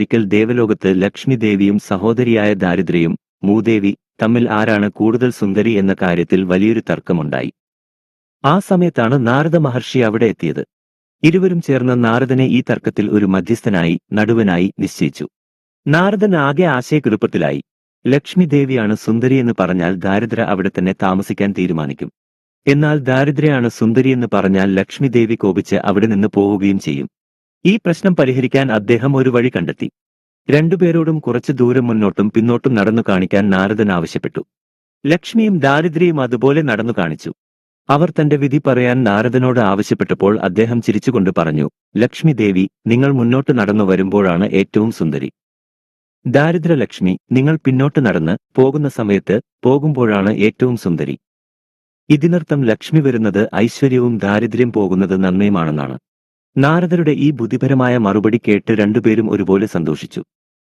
ഒരിക്കൽ ദേവലോകത്ത് ലക്ഷ്മി ദേവിയും സഹോദരിയായ ദാരിദ്ര്യയും മൂദേവി തമ്മിൽ ആരാണ് കൂടുതൽ സുന്ദരി എന്ന കാര്യത്തിൽ വലിയൊരു തർക്കമുണ്ടായി. ആ സമയത്താണ് നാരദ മഹർഷി അവിടെ എത്തിയത്. ഇരുവരും ചേർന്ന് നാരദനെ ഈ തർക്കത്തിൽ ഒരു മധ്യസ്ഥനായി നടുവനായി നിശ്ചയിച്ചു. നാരദൻ ആകെ ആശയക്കുഴപ്പത്തിലായി. ലക്ഷ്മി ദേവിയാണ് സുന്ദരിയെന്ന് പറഞ്ഞാൽ ദാരിദ്ര അവിടെ തന്നെ താമസിക്കാൻ തീരുമാനിക്കും. എന്നാൽ ദാരിദ്രയാണ് സുന്ദരിയെന്ന് പറഞ്ഞാൽ ലക്ഷ്മി ദേവി കോപിച്ച് അവിടെ നിന്ന് പോവുകയും ചെയ്യും. ഈ പ്രശ്നം പരിഹരിക്കാൻ അദ്ദേഹം ഒരു വഴി കണ്ടെത്തി. രണ്ടുപേരോടും കുറച്ചു ദൂരം മുന്നോട്ടും പിന്നോട്ടും നടന്നു കാണിക്കാൻ നാരദൻ ആവശ്യപ്പെട്ടു. ലക്ഷ്മിയും ദാരിദ്ര്യയും അതുപോലെ നടന്നു കാണിച്ചു. അവർ തന്റെ വിധി പറയാൻ നാരദനോട് ആവശ്യപ്പെട്ടപ്പോൾ അദ്ദേഹം ചിരിച്ചുകൊണ്ട് പറഞ്ഞു, ലക്ഷ്മി ദേവി, നിങ്ങൾ മുന്നോട്ട് നടന്നു വരുമ്പോഴാണ് ഏറ്റവും സുന്ദരി. ദാരിദ്ര ലക്ഷ്മി, നിങ്ങൾ പിന്നോട്ട് നടന്ന് പോകുന്ന സമയത്ത് പോകുമ്പോഴാണ് ഏറ്റവും സുന്ദരി. ഇതിനർത്ഥം ലക്ഷ്മി വരുന്നത് ഐശ്വര്യവും ദാരിദ്ര്യം പോകുന്നത് നന്മയുമാണെന്നാണ്. നാരദരുടെ ഈ ബുദ്ധിപരമായ മറുപടി കേട്ട് രണ്ടുപേരും ഒരുപോലെ സന്തോഷിച്ചു.